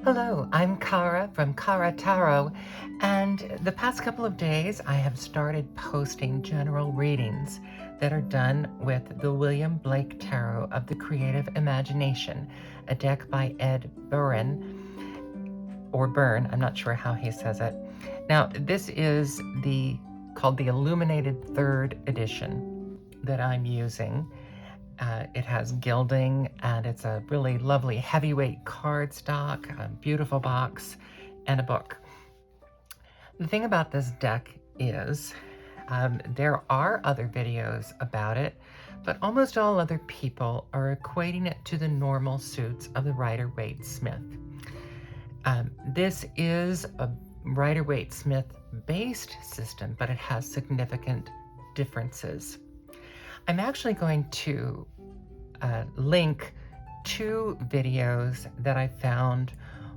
Hello, I'm Kara from Kara Tarot, and the past couple of days I have started posting general readings that are done with the Willam Blake Tarot of the Creative Imagination, a deck by Ed Buryn, or Byrne, I'm not sure how he says it. Now, this is called the Illuminated 3rd edition that I'm using. It has gilding, and it's a really lovely heavyweight cardstock, a beautiful box, and a book. The thing about this deck is there are other videos about it, but almost all other people are equating it to the normal suits of the Rider-Waite-Smith. This is a Rider-Waite-Smith based system, but it has significant differences. I'm actually going to link 2 videos that I found.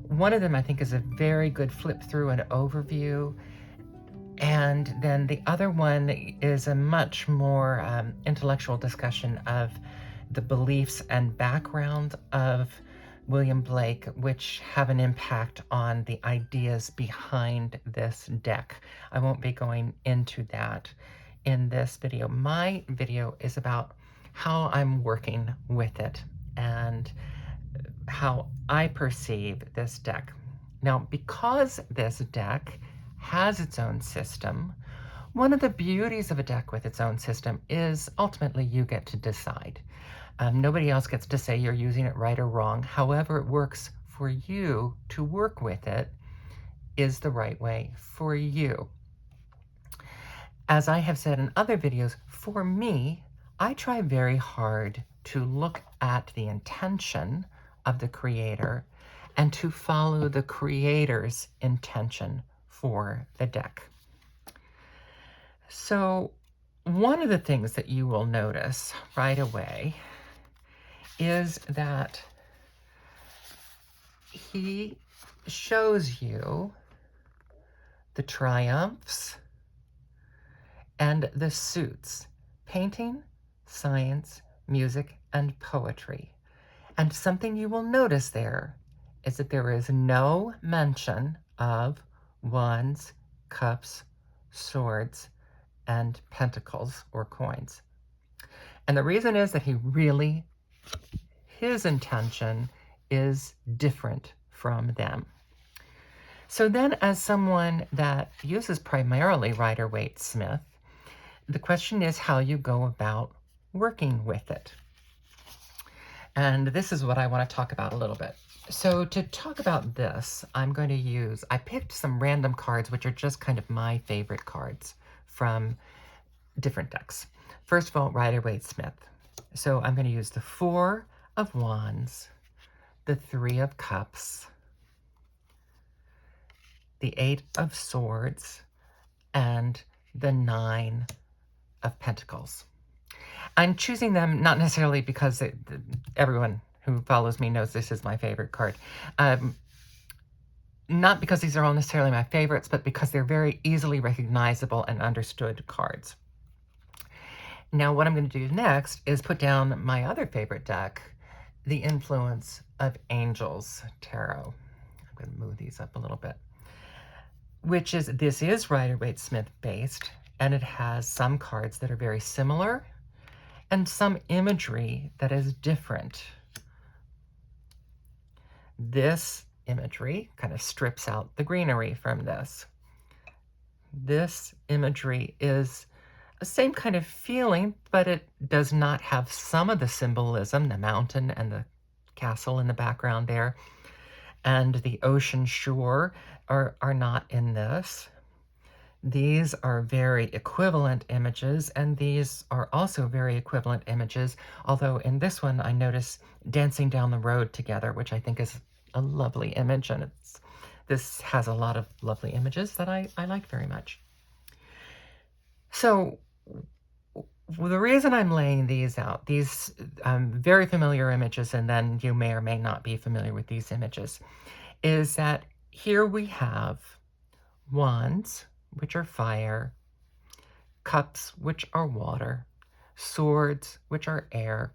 One of them I think is a very good flip through and overview, and then the other one is a much more intellectual discussion of the beliefs and background of Willam Blake, which have an impact on the ideas behind this deck. I won't be going into that in this video. My video is about how I'm working with it and how I perceive this deck. Now, because this deck has its own system, one of the beauties of a deck with its own system is ultimately you get to decide. Nobody else gets to say you're using it right or wrong. However it works for you to work with it is the right way for you. As I have said in other videos, for me, I try very hard to look at the intention of the creator and to follow the creator's intention for the deck. So one of the things that you will notice right away is that he shows you the triumphs and the suits: painting, science, music, and poetry. And something you will notice there is that there is no mention of wands, cups, swords, and pentacles or coins. And the reason is that his intention is different from them. So then, as someone that uses primarily Rider-Waite-Smith, the question is how you go about working with it. And this is what I want to talk about a little bit. So to talk about this, I picked some random cards, which are just kind of my favorite cards from different decks. First of all, Rider-Waite-Smith. So I'm going to use the 4 of Wands, the 3 of Cups, the 8 of Swords, and the 9 of Pentacles. I'm choosing them not necessarily because everyone who follows me knows this is my favorite card. Not because these are all necessarily my favorites, but because they're very easily recognizable and understood cards. Now, what I'm going to do next is put down my other favorite deck, the Influence of Angels Tarot. I'm going to move these up a little bit. This is Rider-Waite-Smith based, and it has some cards that are very similar and some imagery that is different. This imagery kind of strips out the greenery from this. This imagery is the same kind of feeling, but it does not have some of the symbolism, the mountain and the castle in the background there, and the ocean shore are not in this. These are very equivalent images, and these are also very equivalent images, although in this one I notice dancing down the road together, which I think is a lovely image, and this has a lot of lovely images that I like very much. So the reason I'm laying these out, these very familiar images, and then you may or may not be familiar with these images, is that here we have wands, which are fire, cups, which are water, swords, which are air,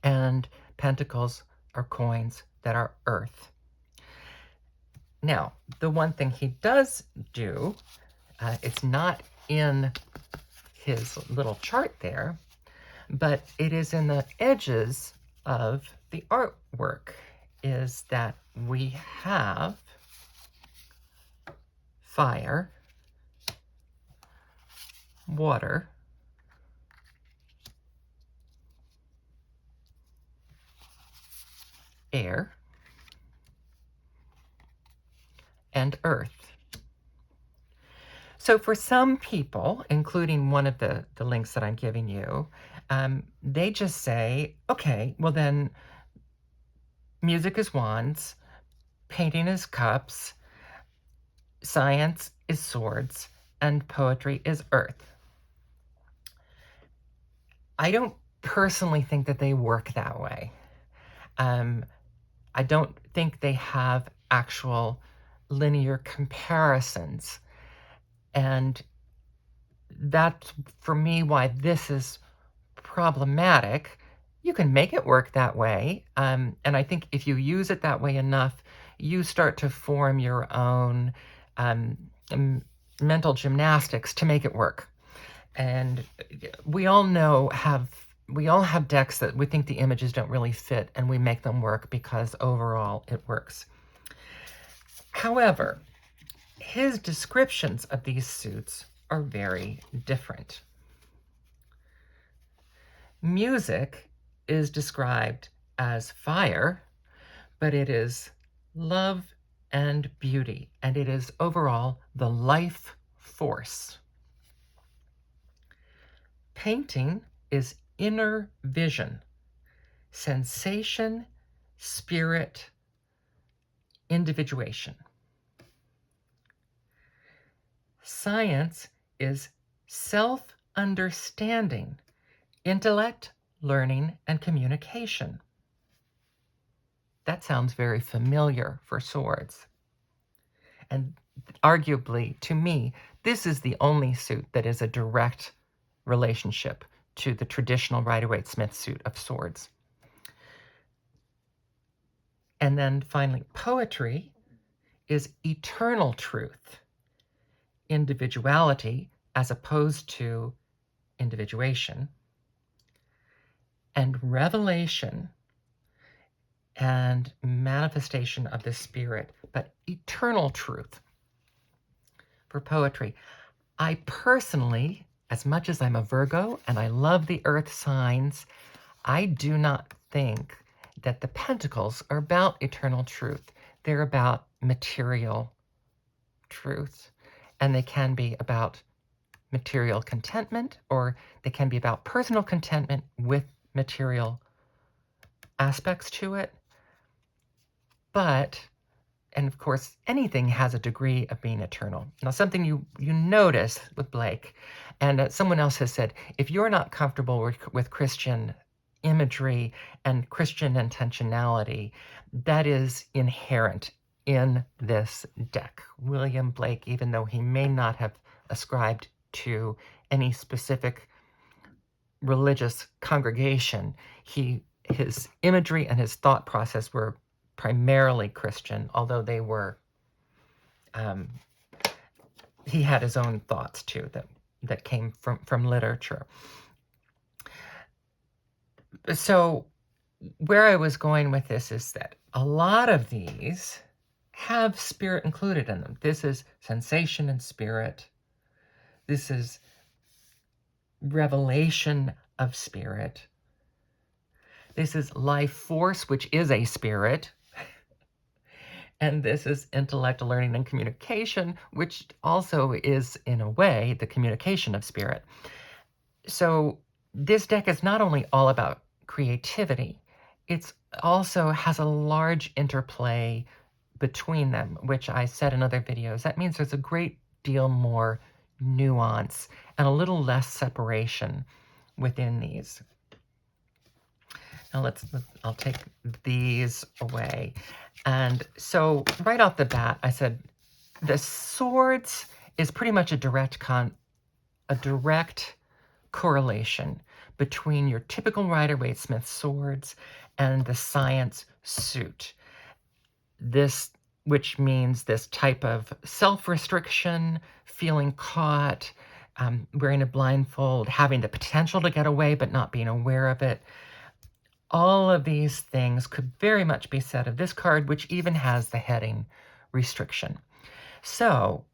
and pentacles are coins, that are earth. Now, the one thing he does do, it's not in his little chart there, but it is in the edges of the artwork, is that we have fire, water, air, and earth. So for some people, including one of the links that I'm giving you, they just say, okay, well then music is wands, painting is cups, science is swords, and poetry is earth. I don't personally think that they work that way. I don't think they have actual linear comparisons. And that's, for me, why this is problematic. You can make it work that way. And I think if you use it that way enough, you start to form your own mental gymnastics to make it work. And we all have decks that we think the images don't really fit, and we make them work because overall it works. However, his descriptions of these suits are very different. Music is described as fire, but it is love and beauty, and it is overall the life force. Painting is inner vision, sensation, spirit, individuation. Science is self-understanding, intellect, learning, and communication. That sounds very familiar for swords. And arguably, to me, this is the only suit that is a direct relationship to the traditional Rider-Waite-Smith suit of swords. And then finally, poetry is eternal truth, individuality as opposed to individuation, and revelation and manifestation of the spirit, but eternal truth. For poetry, I personally, as much as I'm a Virgo and I love the earth signs, I do not think that the pentacles are about eternal truth. They're about material truth. And they can be about material contentment, or they can be about personal contentment with material aspects to it. But, and of course, anything has a degree of being eternal. Now, something you notice with Blake, and someone else has said, if you're not comfortable with Christian imagery and Christian intentionality, that is inherent in this deck. Willam Blake, even though he may not have ascribed to any specific religious congregation, his imagery and his thought process were primarily Christian, although they were, he had his own thoughts too that came from literature. So where I was going with this is that a lot of these have spirit included in them. This is sensation and spirit. This is revelation of spirit. This is life force, which is a spirit. And this is intellect, learning, and communication, which also is, in a way, the communication of spirit. So this deck is not only all about creativity, it also has a large interplay between them, which I said in other videos. That means there's a great deal more nuance and a little less separation within these. Now I'll take these away. And so right off the bat, I said the swords is pretty much a direct correlation between your typical Rider-Waite-Smith swords and the science suit. this, which means this type of self-restriction, feeling caught, wearing a blindfold, having the potential to get away but not being aware of it. All of these things could very much be said of this card, which even has the heading restriction. So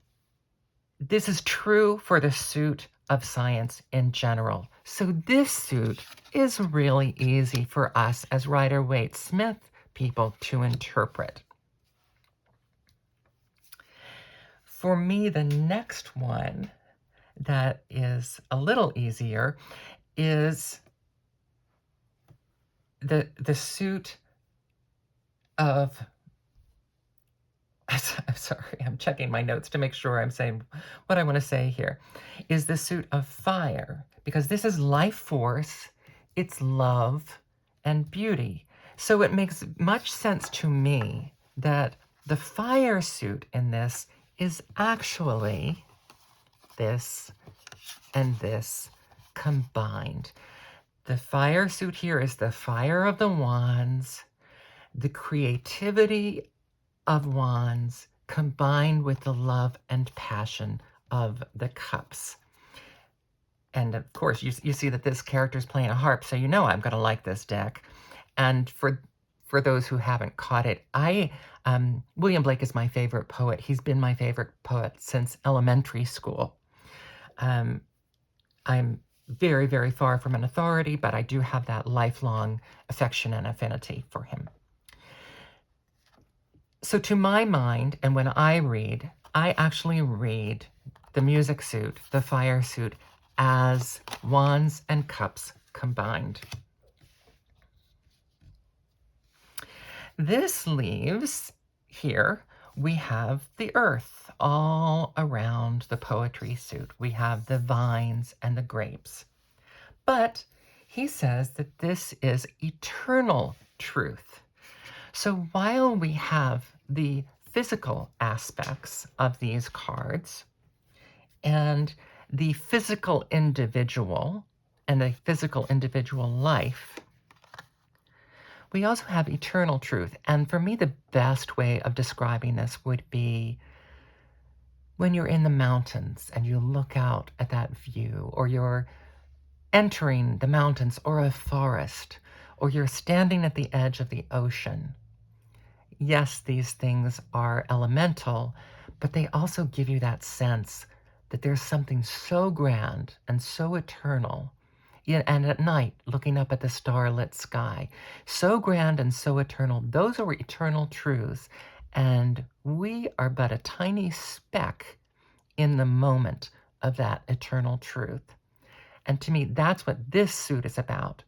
this is true for the suit of science in general. So this suit is really easy for us as Rider-Waite-Smith people to interpret. For me, the next one that is a little easier is the suit of, I'm sorry, I'm checking my notes to make sure I'm saying what I want to say here, is the suit of fire, because this is life force, it's love and beauty. So it makes much sense to me that the fire suit in this is actually this and this combined. The fire suit here is the fire of the wands, the creativity of wands combined with the love and passion of the cups. And of course, you see that this character is playing a harp, so you know I'm going to like this deck. And for those who haven't caught it, Willam Blake is my favorite poet. He's been my favorite poet since elementary school. I'm very, very far from an authority, but I do have that lifelong affection and affinity for him. So to my mind, and when I read, I actually read the music suit, the fire suit, as wands and cups combined. This leaves here, we have the earth all around the poetry suit. We have the vines and the grapes. But he says that this is eternal truth. So while we have the physical aspects of these cards and the physical individual and the physical individual life, we also have eternal truth. And for me, the best way of describing this would be when you're in the mountains and you look out at that view, or you're entering the mountains or a forest, or you're standing at the edge of the ocean. Yes, these things are elemental, but they also give you that sense that there's something so grand and so eternal. And at night, looking up at the starlit sky, so grand and so eternal, those are eternal truths. And we are but a tiny speck in the moment of that eternal truth. And to me, that's what this suit is about.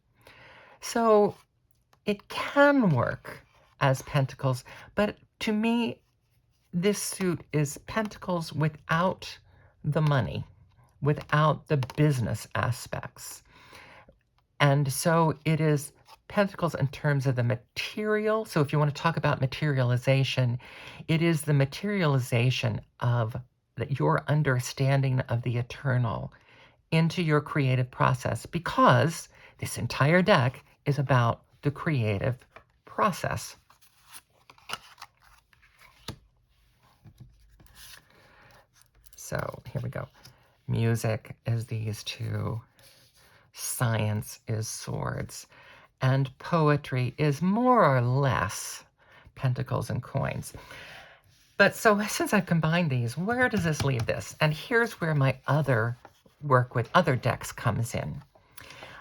So it can work as pentacles, but to me, this suit is pentacles without the money, without the business aspects. And so it is pentacles in terms of the material. So if you want to talk about materialization, it is the materialization of your understanding of the eternal into your creative process, because this entire deck is about the creative process. So here we go. Music is these two. Science is swords. And poetry is more or less pentacles and coins. But so since I've combined these, where does this leave this? And here's where my other work with other decks comes in.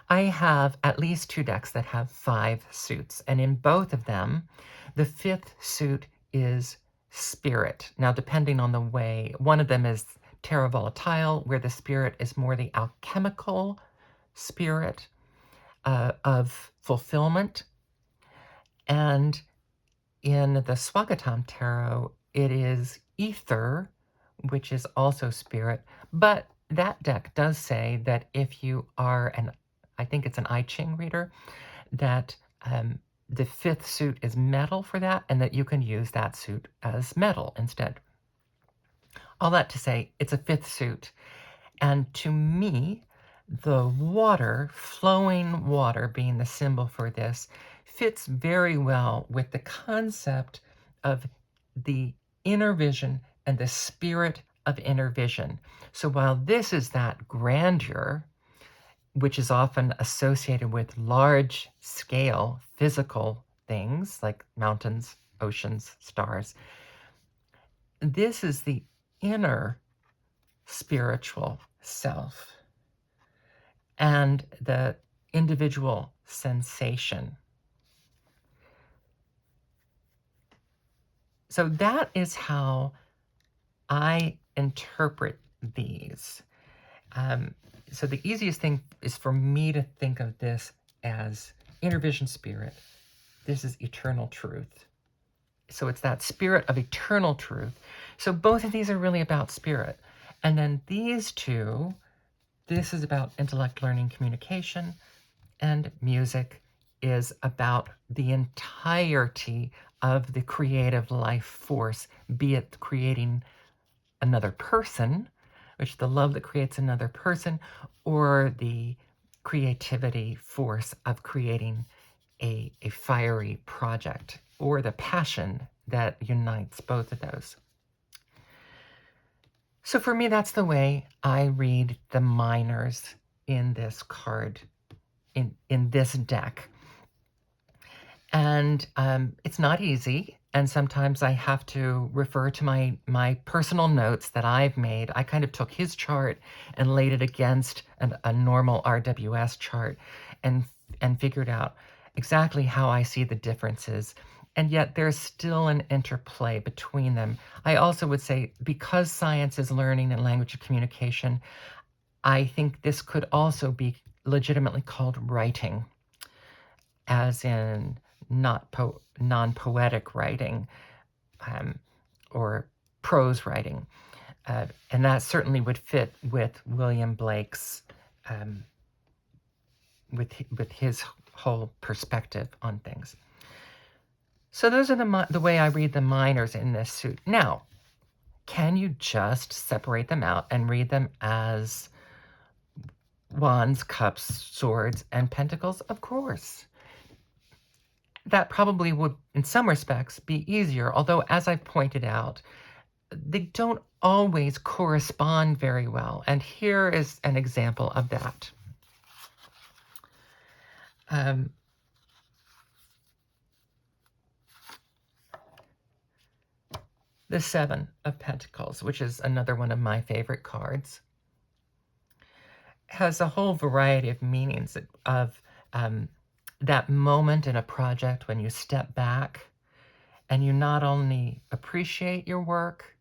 I have at least 2 decks that have 5 suits, and in both of them, the 5th suit is spirit. Now, depending on the way, one of them is Terra Volatile, where the spirit is more the alchemical spirit of fulfillment. And in the Swagatam Tarot, it is ether, which is also spirit. But that deck does say that if you are I think it's an I Ching reader, that the 5th suit is metal for that, and that you can use that suit as metal instead. All that to say, it's a 5th suit. And to me, the water, flowing water being the symbol for this, fits very well with the concept of the inner vision and the spirit of inner vision. So while this is that grandeur, which is often associated with large scale physical things like mountains, oceans, stars, this is the inner spiritual self and the individual sensation. So that is how I interpret these. So the easiest thing is for me to think of this as inner vision spirit. This is eternal truth. So it's that spirit of eternal truth. So both of these are really about spirit. And then these two, this is about intellect, learning, communication, and music is about the entirety of the creative life force, be it creating another person, which the love that creates another person, or the creativity force of creating a fiery project, or the passion that unites both of those. So for me, that's the way I read the minors in this card, in this deck. And it's not easy. And sometimes I have to refer to my personal notes that I've made. I kind of took his chart and laid it against a normal RWS chart and figured out exactly how I see the differences. And yet there's still an interplay between them. I also would say, because science is learning and language of communication, I think this could also be legitimately called writing, as in not non-poetic writing or prose writing. And that certainly would fit with Willam Blake's, with his whole perspective on things. So those are the way I read the minors in this suit. Now, can you just separate them out and read them as wands, cups, swords, and pentacles? Of course. That probably would, in some respects, be easier, although, as I've pointed out, they don't always correspond very well. And here is an example of that. The Seven of Pentacles, which is another one of my favorite cards, has a whole variety of meanings of that moment in a project when you step back and you not only appreciate your work,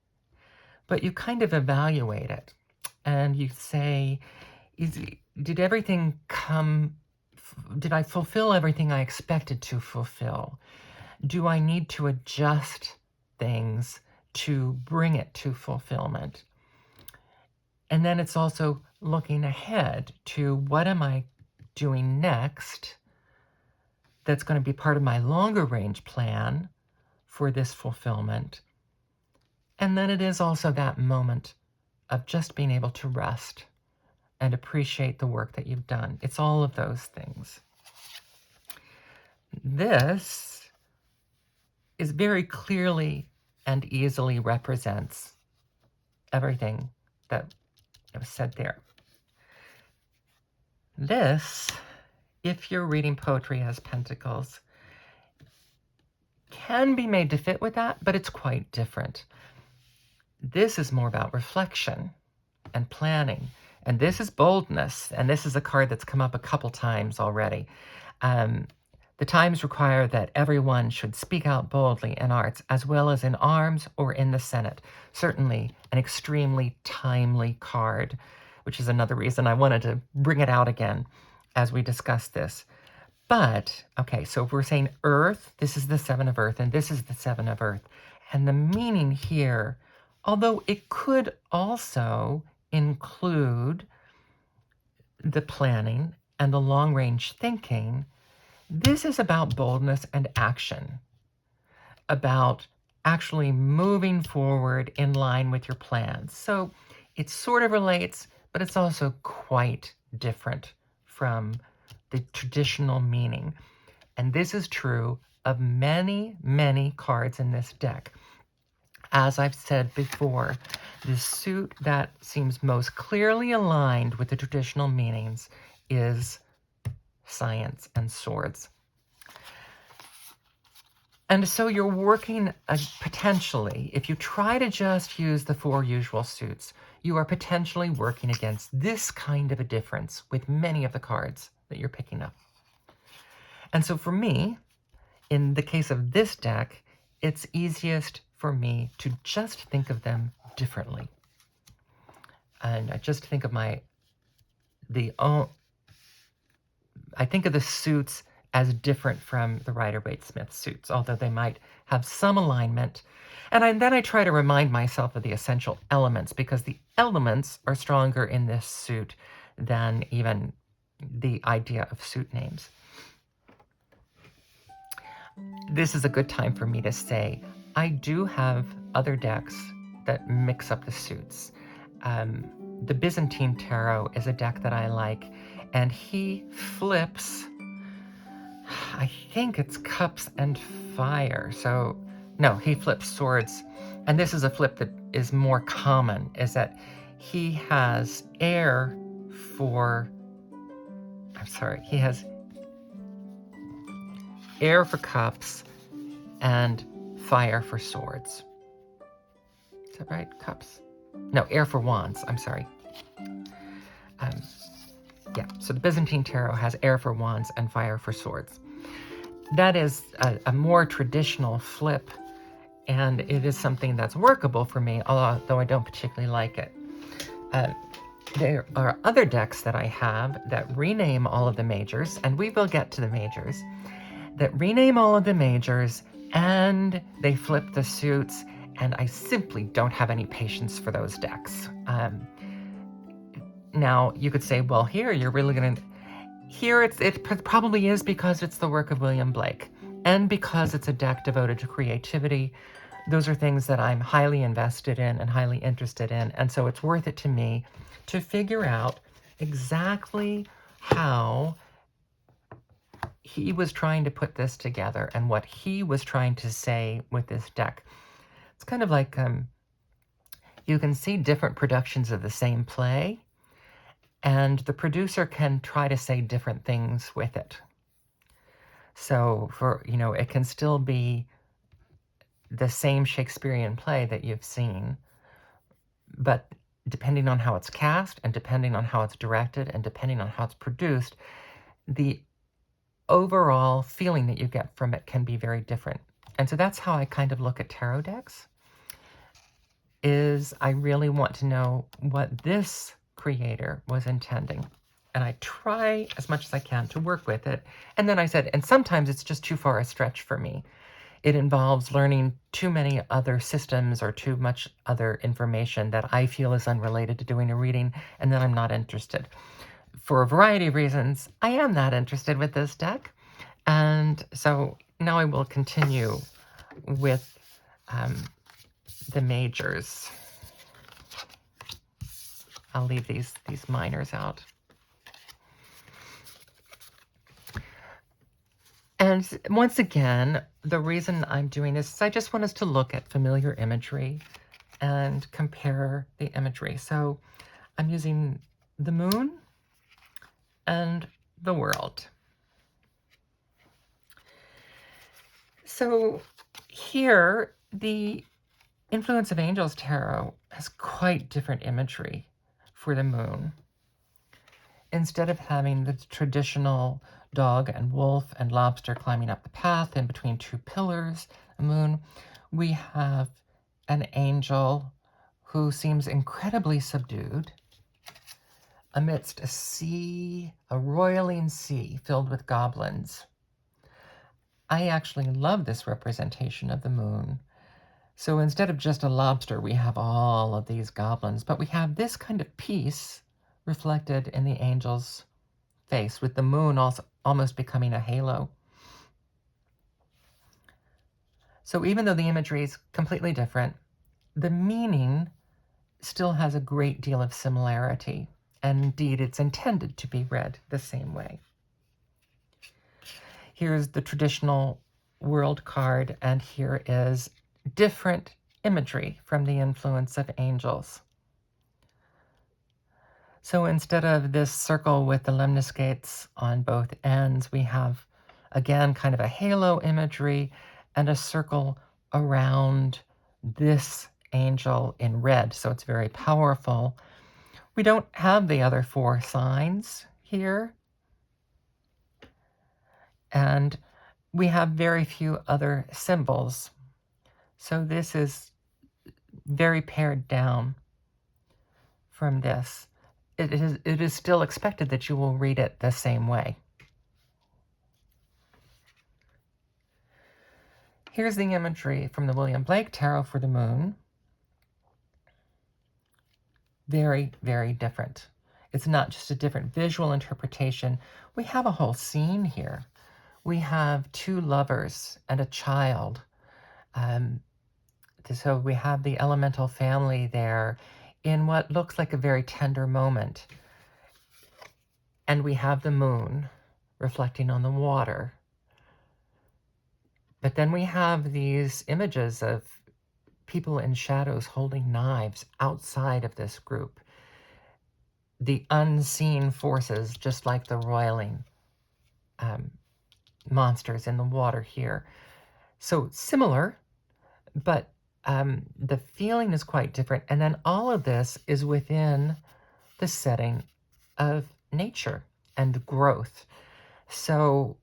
but you kind of evaluate it. And you say, did everything come, did I fulfill everything I expected to fulfill? Do I need to adjust things to bring it to fulfillment? And then it's also looking ahead to what am I doing next that's going to be part of my longer range plan for this fulfillment. And then it is also that moment of just being able to rest and appreciate the work that you've done. It's all of those things. This is very clearly and easily represents everything that was said there. This, if you're reading poetry as pentacles, can be made to fit with that, but it's quite different. This is more about reflection and planning, and this is boldness, and this is a card that's come up a couple times already. The times require that everyone should speak out boldly in arts, as well as in arms or in the Senate. Certainly an extremely timely card, which is another reason I wanted to bring it out again as we discuss this. But, okay, so if we're saying Earth, this is the Seven of Earth, and this is the Seven of Earth. And the meaning here, although it could also include the planning and the long-range thinking, this is about boldness and action, about actually moving forward in line with your plans. So it sort of relates, but it's also quite different from the traditional meaning. And this is true of many, many cards in this deck. As I've said before, the suit that seems most clearly aligned with the traditional meanings is Science and Swords. And so you're working potentially, if you try to just use the 4 usual suits, you are potentially working against this kind of a difference with many of the cards that you're picking up. And so for me, in the case of this deck, it's easiest for me to just think of them differently. And I just think of I think of the suits as different from the Rider-Waite-Smith suits, although they might have some alignment. And then I try to remind myself of the essential elements, because the elements are stronger in this suit than even the idea of suit names. This is a good time for me to say, I do have other decks that mix up the suits. The Byzantine Tarot is a deck that I like, and he flips, I think it's cups and fire. So, no, he flips swords. And this is a flip that is more common, is that he has air for, he has air for cups and fire for swords. Is that right? Cups? No, air for wands. I'm sorry. Yeah, so the Byzantine Tarot has air for wands and fire for swords. That is a more traditional flip, and it is something that's workable for me, although I don't particularly like it. There are other decks that I have that rename all of the majors, and we will get to the majors, that rename all of the majors, and they flip the suits, and I simply don't have any patience for those decks. Now, you could say, well, here, you're really going to... Here, it probably is because it's the work of Willam Blake, and because it's a deck devoted to creativity. Those are things that I'm highly invested in and highly interested in, and so it's worth it to me to figure out exactly how he was trying to put this together and what he was trying to say with this deck. It's kind of like you can see different productions of the same play, and the producer can try to say different things with it. So it can still be the same Shakespearean play that you've seen, but depending on how it's cast and depending on how it's directed and depending on how it's produced, the overall feeling that you get from it can be very different. And so that's how I kind of look at tarot decks, is I really want to know what this creator was intending. And I try as much as I can to work with it. And then I said, and sometimes it's just too far a stretch for me. It involves learning too many other systems or too much other information that I feel is unrelated to doing a reading, and then I'm not interested. For a variety of reasons, I am not interested with this deck. And so now I will continue with the majors. I'll leave these minors out. And once again, the reason I'm doing this is I just want us to look at familiar imagery and compare the imagery. So I'm using the moon and the world. So here, the Influence of Angels Tarot has quite different imagery for the moon. Instead of having the traditional dog and wolf and lobster climbing up the path in between 2 pillars, the moon, we have an angel who seems incredibly subdued amidst a sea, a roiling sea filled with goblins. I actually love this representation of the moon. So instead of just a lobster, we have all of these goblins, but we have this kind of peace reflected in the angel's face, with the moon also almost becoming a halo. So even though the imagery is completely different, the meaning still has a great deal of similarity, and indeed it's intended to be read the same way. Here's the traditional World card, and here is different imagery from the influence of angels. So instead of this circle with the lemniscates on both ends, we have, again, kind of a halo imagery and a circle around this angel in red. So it's very powerful. We don't have the other 4 signs here. And we have very few other symbols. So this is very pared down from this. It is still expected that you will read it the same way. Here's the imagery from the Willam Blake Tarot for the moon. Very, very different. It's not just a different visual interpretation. We have a whole scene here. We have 2 lovers and a child. So we have the elemental family there in what looks like a very tender moment. And we have the moon reflecting on the water. But then we have these images of people in shadows holding knives outside of this group. The unseen forces, just like the roiling monsters in the water here. So similar, but the feeling is quite different. And then all of this is within the setting of nature and growth. So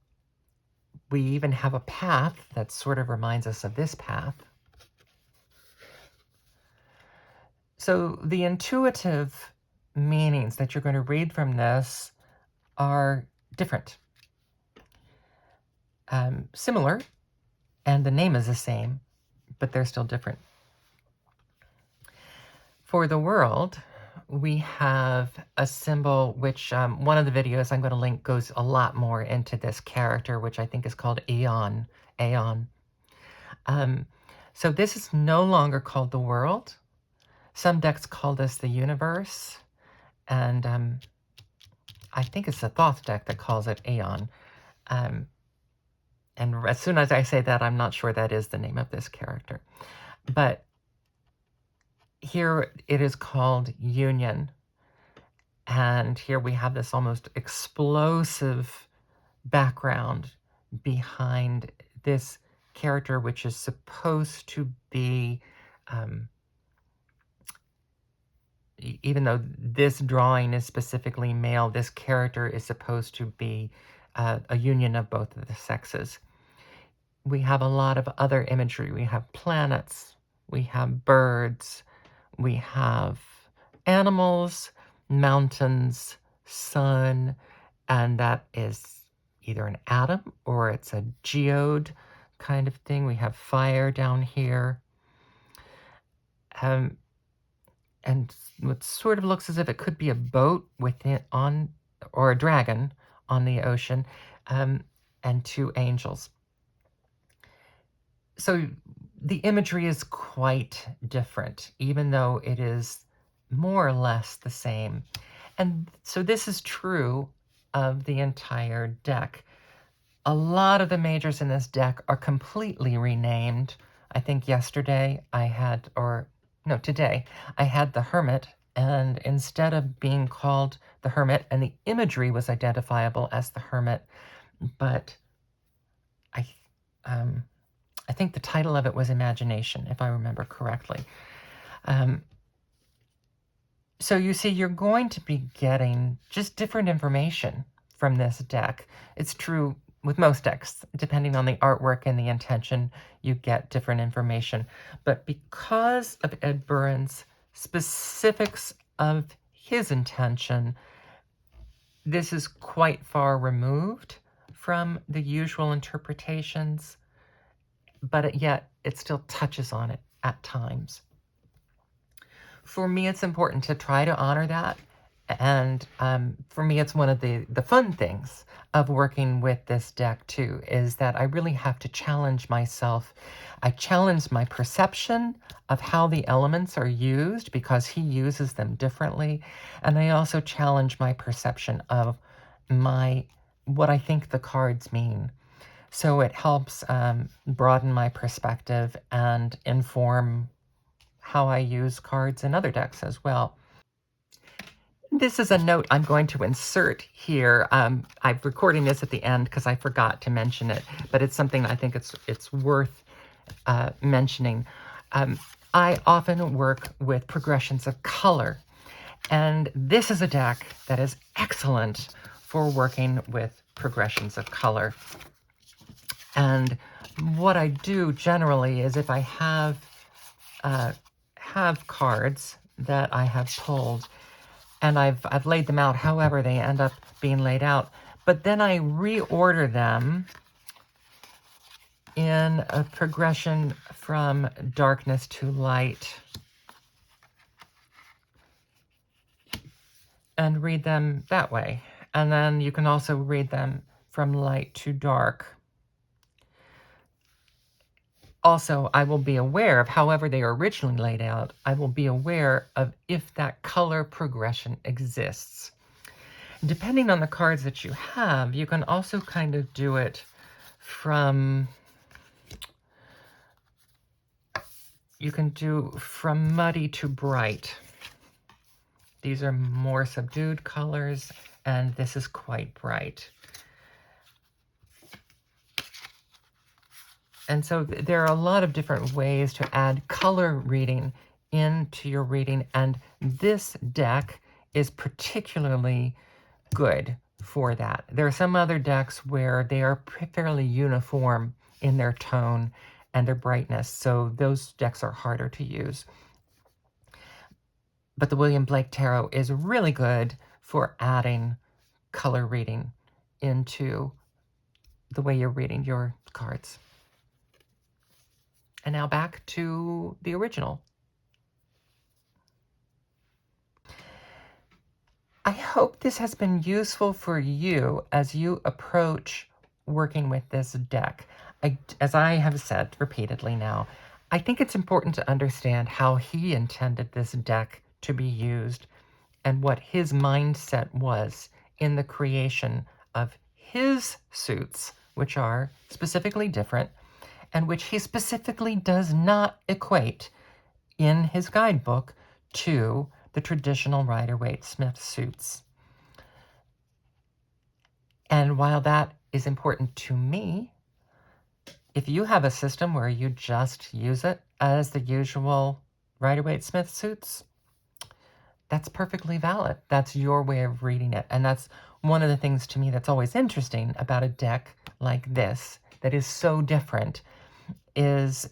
we even have a path that sort of reminds us of this path. So the intuitive meanings that you're going to read from this are different. Similar, and the name is the same, but they're still different. For the world, we have a symbol which one of the videos I'm going to link goes a lot more into this character, which I think is called Aeon. So this is no longer called the world. Some decks call this the universe, and I think it's the Thoth deck that calls it Aeon. And as soon as I say that, I'm not sure that is the name of this character. But here it is called union. And here we have this almost explosive background behind this character, which is supposed to be, even though this drawing is specifically male, this character is supposed to be a union of both of the sexes. We have a lot of other imagery. We have planets, we have birds, we have animals, mountains, sun, and that is either an atom or it's a geode kind of thing. We have fire down here. And what sort of looks as if it could be a boat within on, or a dragon on the ocean, and 2 angels. So the imagery is quite different, even though it is more or less the same. And so this is true of the entire deck. A lot of the majors in this deck are completely renamed. I think yesterday I had, today I had the Hermit, and instead of being called the Hermit, and the imagery was identifiable as the Hermit, but I think the title of it was Imagination, if I remember correctly. So you see, you're going to be getting just different information from this deck. It's true with most decks. Depending on the artwork and the intention, you get different information. But because of Ed Buryn's specifics of his intention, this is quite far removed from the usual interpretations, but yet it still touches on it at times. For me, it's important to try to honor that. And for me, it's one of the fun things of working with this deck too, is that I really have to challenge myself. I challenge my perception of how the elements are used because he uses them differently. And I also challenge my perception of what I think the cards mean. So it helps broaden my perspective and inform how I use cards in other decks as well. This is a note I'm going to insert here. I'm recording this at the end because I forgot to mention it, but it's something I think it's worth mentioning. I often work with progressions of color, and this is a deck that is excellent for working with progressions of color. And what I do generally is if I have cards that I have pulled, and I've laid them out however they end up being laid out, but then I reorder them in a progression from darkness to light and read them that way. And then you can also read them from light to dark. Also, I will be aware of, however they are originally laid out, I will be aware of if that color progression exists. Depending on the cards that you have, you can also kind of do it from, you can do from muddy to bright. These are more subdued colors, and this is quite bright. And so there are a lot of different ways to add color reading into your reading, and this deck is particularly good for that. There are some other decks where they are fairly uniform in their tone and their brightness, so those decks are harder to use. But the Willam Blake Tarot is really good for adding color reading into the way you're reading your cards. And now back to the original. I hope this has been useful for you as you approach working with this deck. As I have said repeatedly now, I think it's important to understand how he intended this deck to be used and what his mindset was in the creation of his suits, which are specifically different and which he specifically does not equate in his guidebook to the traditional Rider-Waite-Smith suits. And while that is important to me, if you have a system where you just use it as the usual Rider-Waite-Smith suits, that's perfectly valid. That's your way of reading it. And that's one of the things to me that's always interesting about a deck like this that is so different, is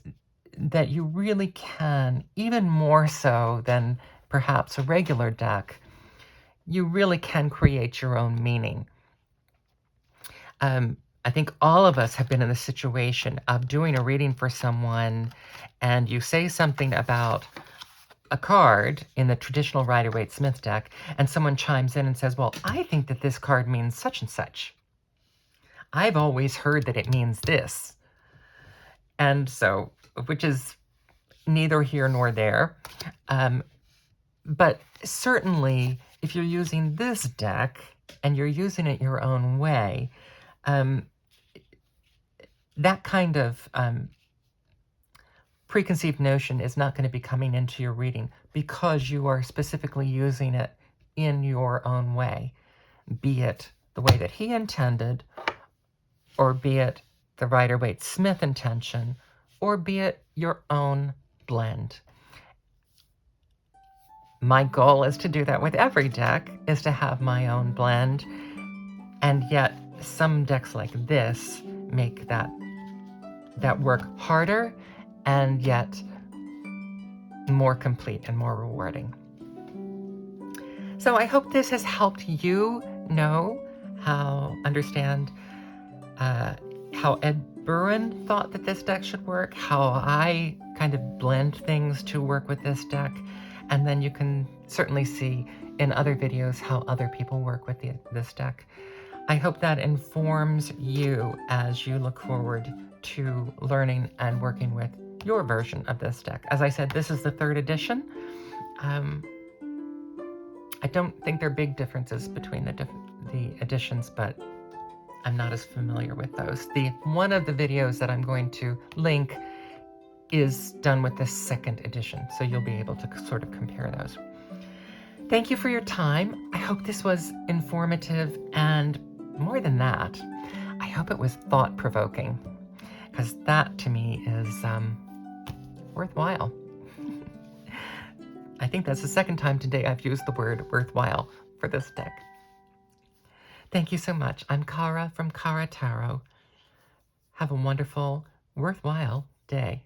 that you really can, even more so than perhaps a regular deck, you really can create your own meaning. I think all of us have been in the situation of doing a reading for someone, and you say something about a card in the traditional Rider-Waite-Smith deck, and someone chimes in and says, well, I think that this card means such and such. I've always heard that it means this. And so, which is neither here nor there. But certainly, if you're using this deck and you're using it your own way, that kind of preconceived notion is not going to be coming into your reading because you are specifically using it in your own way, be it the way that he intended, or be it the Rider-Waite-Smith intention, or be it your own blend. My goal is to do that with every deck, is to have my own blend, and yet some decks like this make that work harder and yet more complete and more rewarding. So I hope this has helped you understand how Ed Buryn thought that this deck should work, how I kind of blend things to work with this deck, and then you can certainly see in other videos how other people work with this deck. I hope that informs you as you look forward to learning and working with your version of this deck. As I said, this is the 3rd edition. I don't think there are big differences between the editions, but I'm not as familiar with those. One of the videos that I'm going to link is done with the second edition, so you'll be able to sort of compare those. Thank you for your time. I hope this was informative, and more than that, I hope it was thought-provoking, because that to me is worthwhile. I think that's the second time today I've used the word worthwhile for this deck. Thank you so much. I'm Cara from Cara Tarot. Have a wonderful, worthwhile day.